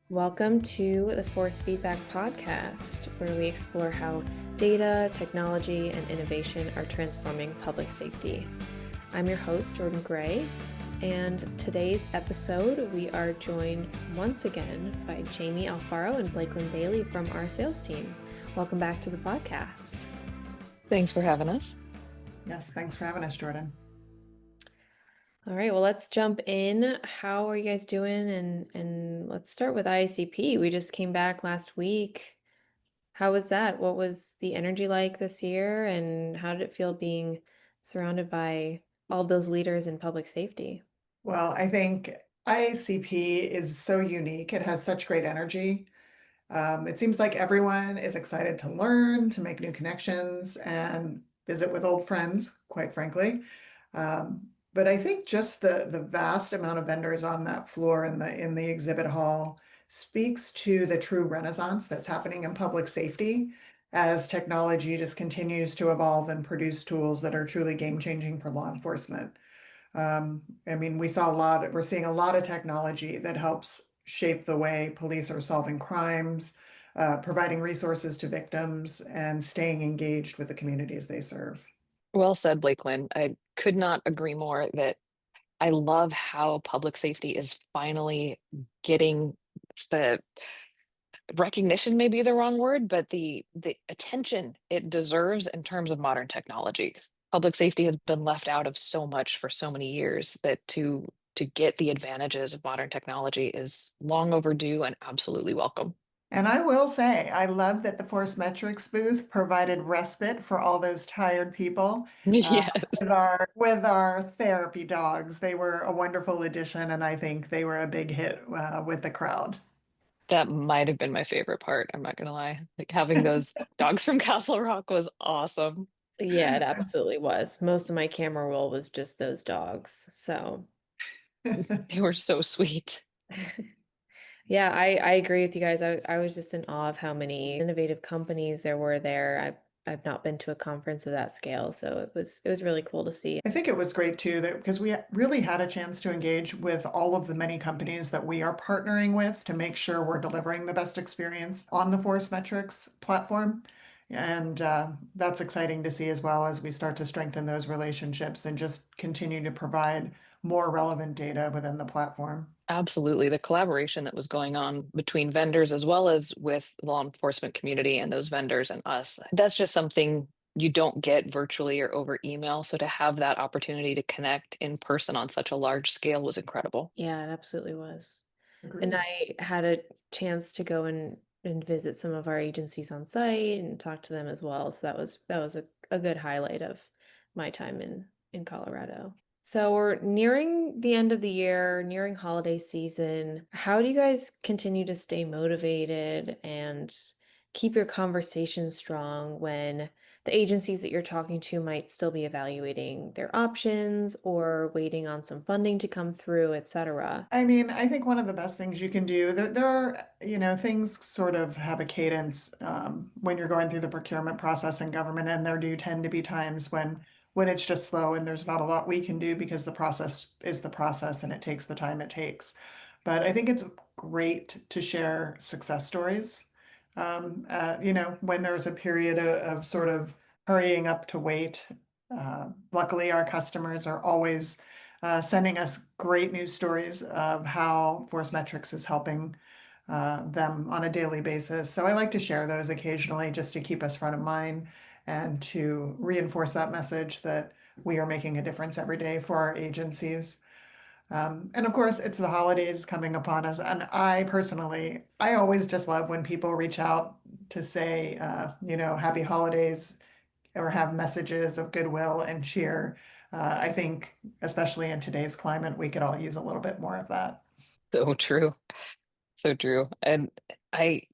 Welcome to the ForceFeedback podcast, where we explore how data, technology, and innovation are transforming public safety. I'm your host, Jordan Gray, and today's episode, we are joined once again by Jamie Alfaro and Blakelyn Bailey from our sales team. Welcome back to the podcast. Thanks for having us. Yes, thanks for having us, Jordan. All right, well, let's jump in. How are you guys doing? And let's start with IACP. We just came back last week. How was that? What was the energy like this year? And how did it feel being surrounded by all of those leaders in public safety? Well, I think IACP is so unique. It has such great energy. It seems like everyone is excited to learn, to make new connections, and visit with old friends, quite frankly. But I think just the vast amount of vendors on that floor in the exhibit hall speaks to the true renaissance that's happening in public safety as technology just continues to evolve and produce tools that are truly game-changing for law enforcement. We're seeing a lot of technology that helps shape the way police are solving crimes, providing resources to victims, and staying engaged with the communities they serve. Well said, Blakelyn. I could not agree more that I love how public safety is finally getting the recognition, may be the wrong word, but the attention it deserves in terms of modern technology. Public safety has been left out of so much for so many years that to get the advantages of modern technology is long overdue and absolutely welcome. And I will say, I love that the ForceMetrics booth provided respite for all those tired people uh, Yes. with our therapy dogs. They were a wonderful addition, and I think they were a big hit with the crowd. That might have been my favorite part. I'm not gonna lie. Like having those dogs from Castle Rock was awesome. Yeah, it absolutely was. Most of my camera roll was just those dogs. So, They were so sweet. yeah, I agree with you guys. I was just in awe of how many innovative companies there were there. I've not been to a conference of that scale, so it was really cool to see. I think it was great too that because we really had a chance to engage with all of the many companies that we are partnering with to make sure we're delivering the best experience on the ForceMetrics platform. And that's exciting to see as well as we start to strengthen those relationships and just continue to provide more relevant data within the platform. Absolutely. The collaboration that was going on between vendors as well as with the law enforcement community and those vendors and us, that's just something you don't get virtually or over email. So to have that opportunity to connect in person on such a large scale was incredible. Yeah, it absolutely was. And Agreed. I had a chance to go and visit some of our agencies on site and talk to them as well. So that was a good highlight of my time in Colorado. So we're nearing the end of the year, nearing holiday season. How do you guys continue to stay motivated and keep your conversation strong when the agencies that you're talking to might still be evaluating their options or waiting on some funding to come through, etc.? I mean, I think one of the best things you can do, there are, things sort of have a cadence when you're going through the procurement process in government, and there do tend to be times when it's just slow and there's not a lot we can do because the process is the process and it takes the time it takes. But I think it's great to share success stories. When there's a period of sort of hurrying up to wait. Luckily, our customers are always sending us great news stories of how ForceMetrics is helping them on a daily basis. So I like to share those occasionally just to keep us front of mind and to reinforce that message that we are making a difference every day for our agencies. And of course, it's the holidays coming upon us. And I always just love when people reach out to say, happy holidays or have messages of goodwill and cheer. I think, especially in today's climate, we could all use a little bit more of that. So true. So true. And I'd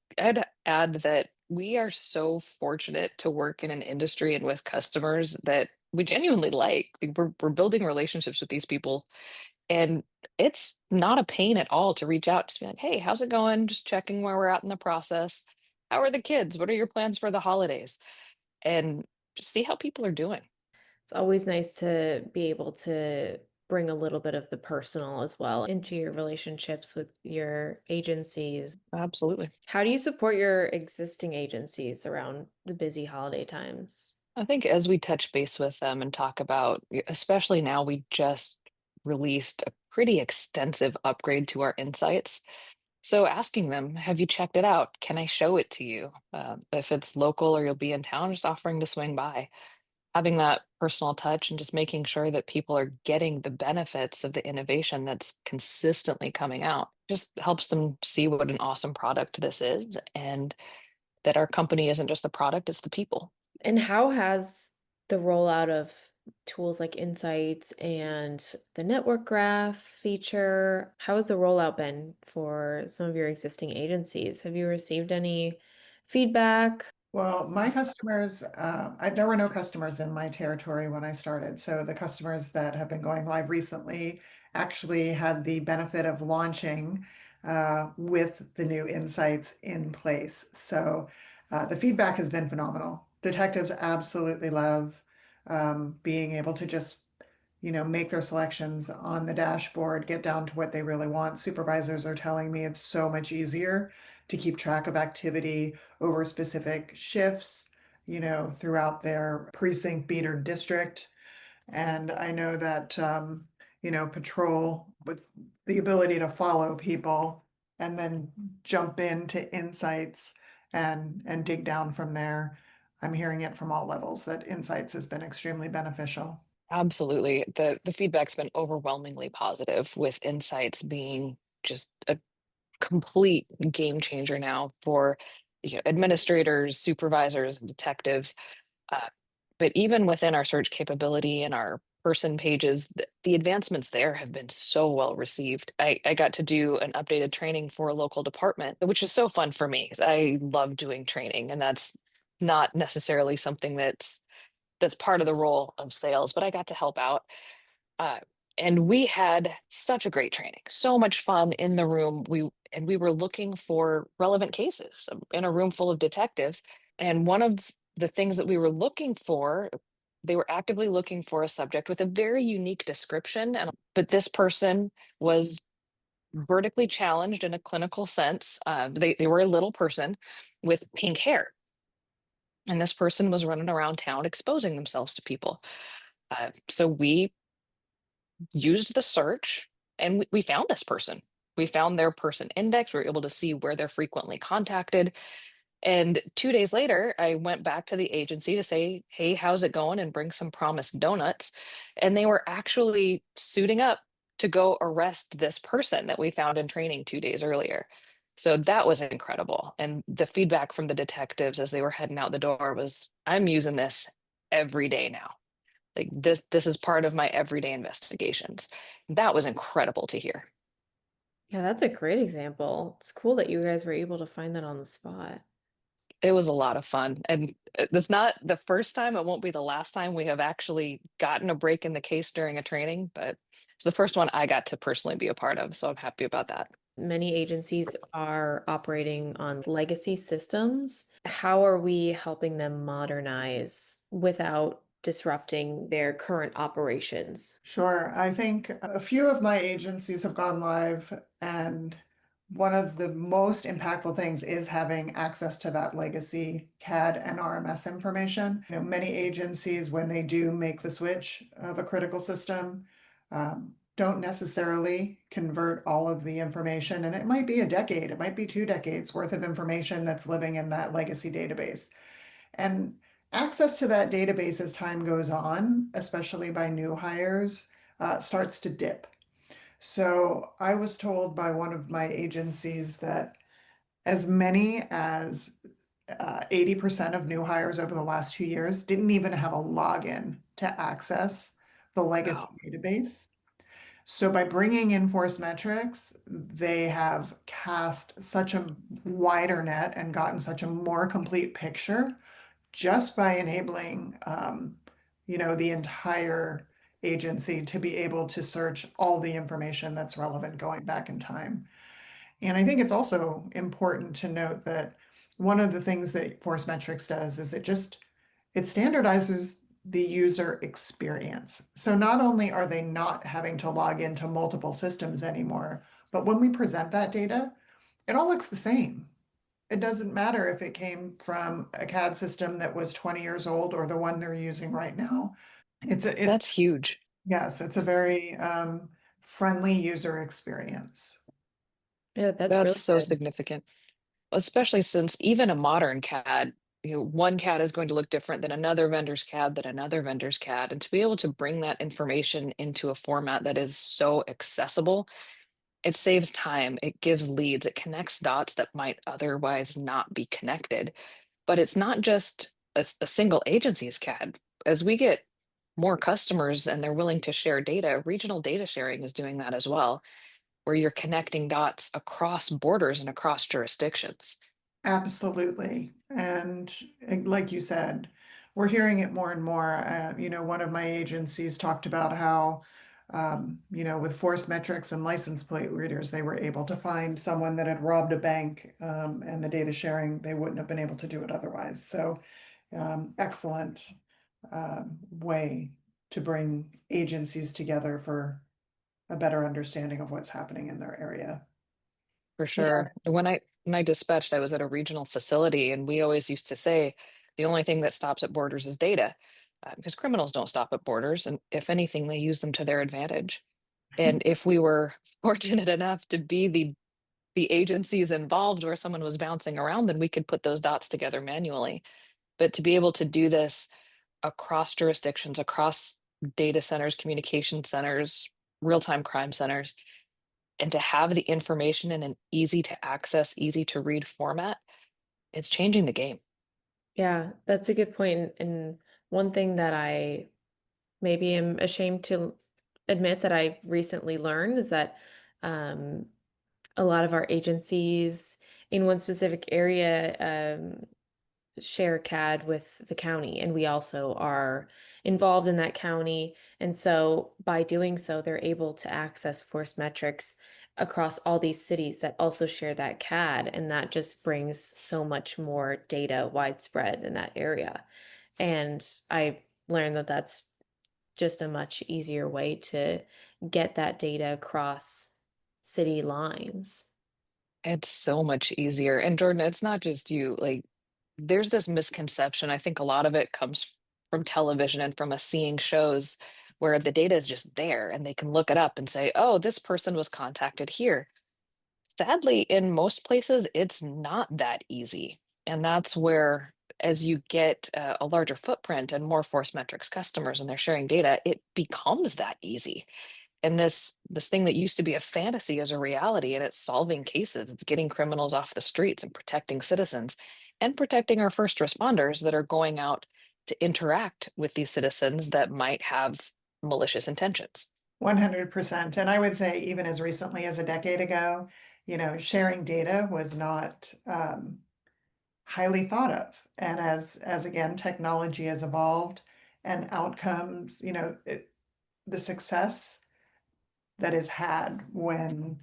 add that we are so fortunate to work in an industry and with customers that we genuinely like. Like, we're building relationships with these people, and it's not a pain at all to reach out, just be like, hey, how's it going? Just checking where we're at in the process. How are the kids? What are your plans for the holidays? And just see how people are doing. It's always nice to be able to bring a little bit of the personal as well into your relationships with your agencies. Absolutely. How do you support your existing agencies around the busy holiday times? I think as we touch base with them and talk about, especially now, we just released a pretty extensive upgrade to our insights. So asking them, have you checked it out? Can I show it to you? If it's local or you'll be in town, just offering to swing by. Having that personal touch and just making sure that people are getting the benefits of the innovation that's consistently coming out just helps them see what an awesome product this is and that our company isn't just the product, it's the people. And how has the rollout of tools like Insights and the network graph feature, how has the rollout been for some of your existing agencies? Have you received any feedback? Well, my customers, there were no customers in my territory when I started. So the customers that have been going live recently actually had the benefit of launching with the new insights in place. So the feedback has been phenomenal. Detectives absolutely love being able to just make their selections on the dashboard, get down to what they really want. Supervisors are telling me it's so much easier to keep track of activity over specific shifts, throughout their precinct, beat, or district. And I know that, patrol with the ability to follow people and then jump into insights and dig down from there. I'm hearing it from all levels that insights has been extremely beneficial. Absolutely. The feedback's been overwhelmingly positive, with insights being just a complete game changer now for administrators, supervisors, and detectives. Uh, but even within our search capability and our person pages, the advancements there have been so well received. I got to do an updated training for a local department, which is so fun for me because I love doing training, and that's not necessarily something that's part of the role of sales, but I got to help out. Uh, and we had such a great training, so much fun in the room. We were looking for relevant cases in a room full of detectives. And one of the things that we were looking for, they were actively looking for a subject with a very unique description. And but this person was vertically challenged in a clinical sense. They were a little person with pink hair. And this person was running around town exposing themselves to people. So we used the search and we found this person. We found their person index. We were able to see where they're frequently contacted. And 2 days later, I went back to the agency to say, hey, how's it going? And bring some promised donuts. And they were actually suiting up to go arrest this person that we found in training 2 days earlier. So that was incredible. And the feedback from the detectives as they were heading out the door was, I'm using this every day now. Like this is part of my everyday investigations. That was incredible to hear. Yeah, that's a great example. It's cool that you guys were able to find that on the spot. It was a lot of fun. And it's not the first time, it won't be the last time we have actually gotten a break in the case during a training, but it's the first one I got to personally be a part of. So I'm happy about that. Many agencies are operating on legacy systems. How are we helping them modernize without disrupting their current operations? Sure. I think a few of my agencies have gone live, and one of the most impactful things is having access to that legacy CAD and RMS information. Many agencies, when they do make the switch of a critical system, don't necessarily convert all of the information, and it might be a decade, it might be 2 decades worth of information that's living in that legacy database. And access to that database as time goes on, especially by new hires, starts to dip. So I was told by one of my agencies that as many as 80% of new hires over the last 2 years didn't even have a login to access the legacy Wow. database. So by bringing in ForceMetrics, they have cast such a wider net and gotten such a more complete picture just by enabling the entire agency to be able to search all the information that's relevant going back in time. And I think it's also important to note that one of the things that ForceMetrics does is it standardizes the user experience. So not only are they not having to log into multiple systems anymore, but when we present that data, it all looks the same. It doesn't matter if it came from a CAD system that was 20 years old or the one they're using right now. It's That's huge. yes, it's a very friendly user experience. Yeah, that's That's really so good. significant, especially since even a modern CAD, one CAD is going to look different than another vendor's CAD, than another vendor's CAD. And to be able to bring that information into a format that is so accessible, it saves time, it gives leads, it connects dots that might otherwise not be connected. But it's not just a single agency's CAD. As we get more customers and they're willing to share data, regional data sharing is doing that as well, where you're connecting dots across borders and across jurisdictions. Absolutely. And like you said, we're hearing it more and more. One of my agencies talked about how, with ForceMetrics and license plate readers, they were able to find someone that had robbed a bank, and the data sharing, they wouldn't have been able to do it otherwise. So, excellent way to bring agencies together for a better understanding of what's happening in their area. For Yeah. sure. When I dispatched, I was at a regional facility, and we always used to say the only thing that stops at borders is data, because criminals don't stop at borders, and if anything, they use them to their advantage. And if we were fortunate enough to be the agencies involved where someone was bouncing around, then we could put those dots together manually. But to be able to do this across jurisdictions, across data centers, communication centers, real-time crime centers, and to have the information in an easy to access, easy to read format, it's changing the game. Yeah, that's a good point. And one thing that I maybe am ashamed to admit that I recently learned is that um, a lot of our agencies in one specific area share CAD with the county, and we also are involved in that county. And so by doing so, they're able to access ForceMetrics across all these cities that also share that CAD, and that just brings so much more data widespread in that area. And I learned that that's just a much easier way to get that data across city lines. It's so much easier. And Jordan, it's not just you. Like, there's this misconception. I think a lot of it comes from television and from us seeing shows where the data is just there and they can look it up and say, oh, this person was contacted here. Sadly, in most places, it's not that easy. And that's where, as you get a larger footprint and more Force Metrics customers and they're sharing data, it becomes that easy. And this thing that used to be a fantasy is a reality, and it's solving cases. It's getting criminals off the streets and protecting citizens and protecting our first responders that are going out to interact with these citizens that might have malicious intentions. 100%. And I would say even as recently as a decade ago, sharing data was not highly thought of. And as again, technology has evolved and outcomes, the success that is had when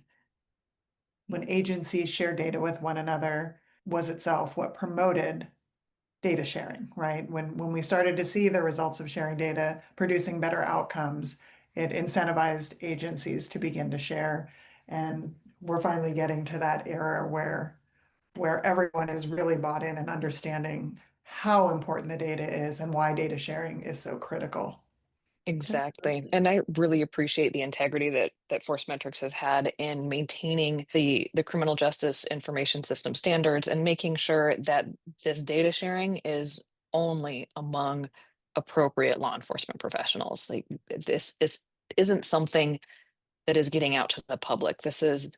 agencies share data with one another was itself what promoted data sharing, right? When we started to see the results of sharing data producing better outcomes, it incentivized agencies to begin to share. And we're finally getting to that era where everyone is really bought in and understanding how important the data is and why data sharing is so critical. Exactly. And I really appreciate the integrity that Force Metrics has had in maintaining the criminal justice information system standards and making sure that this data sharing is only among appropriate law enforcement professionals. Like, this isn't something that is getting out to the public. This is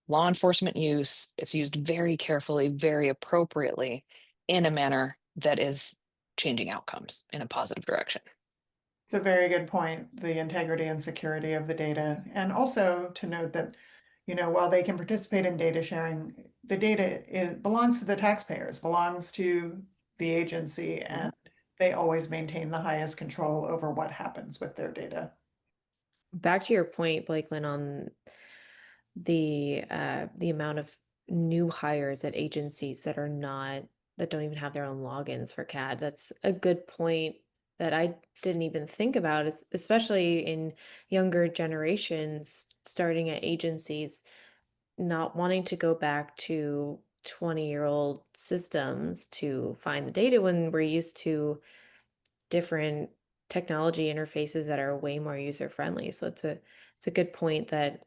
law enforcement use. It's used very carefully, very appropriately, in a manner that is changing outcomes in a positive direction. It's a very good point, the integrity and security of the data. And also to note that, while they can participate in data sharing, the belongs to the taxpayers, belongs to the agency, and they always maintain the highest control over what happens with their data. Back to your point, Blakelyn, on the amount of new hires at agencies that don't even have their own logins for CAD. That's a good point. that I didn't even think about, especially in younger generations starting at agencies, not wanting to go back to 20-year-old systems to find the data when we're used to different technology interfaces that are way more user friendly. So it's a good point that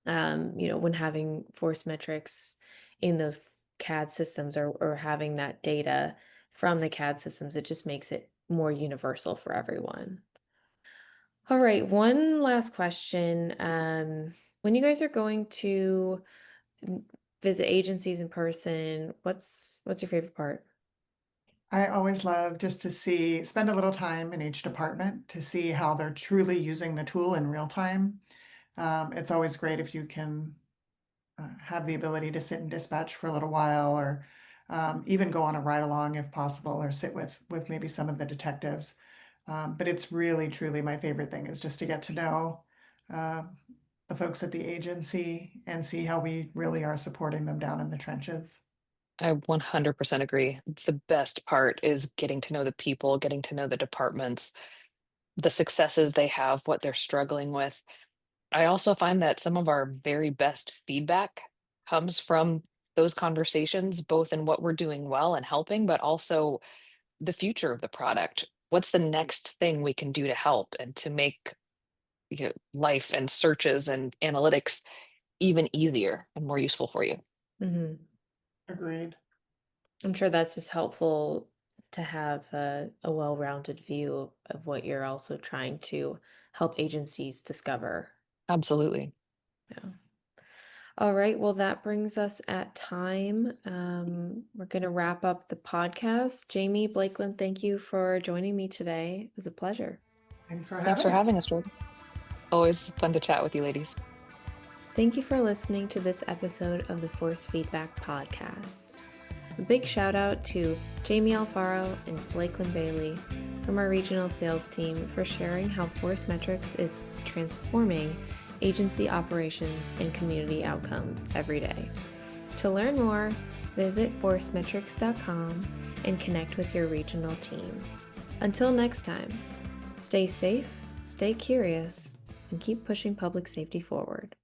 when having force metrics in those CAD systems, or having that data from the CAD systems, it just makes it more universal for everyone. All right, one last question. When you guys are going to n- visit agencies in person, what's your favorite part? I always love just to spend a little time in each department to see how they're truly using the tool in real time. It's always great if you can have the ability to sit in dispatch for a little while, or even go on a ride along if possible, or sit with maybe some of the detectives. But it's really, truly my favorite thing is just to get to know uh, the folks at the agency and see how we really are supporting them down in the trenches. I 100% agree. The best part is getting to know the people, getting to know the departments, the successes they have, what they're struggling with. I also find that some of our very best feedback comes from those conversations, both in what we're doing well and helping, but also the future of the product. What's the next thing we can do to help and to make life and searches and analytics even easier and more useful for you? Hmm. Agreed. I'm sure that's just helpful to have a well-rounded view of what you're also trying to help agencies discover. Absolutely. Yeah. All right. Well, that brings us at time. We're going to wrap up the podcast. Jamie Blakeland, thank you for joining me today. It was a pleasure. Thanks for Thanks having for me. having us, Jordan. Always fun to chat with you, ladies. Thank you for listening to this episode of the Force Feedback podcast. A big shout out to Jamie Alfaro and Blakeland Bailey from our regional sales team for sharing how ForceMetrics is transforming agency operations and community outcomes every day. To learn more, visit forcemetrics.com and connect with your regional team. Until next time, stay safe, stay curious, and keep pushing public safety forward.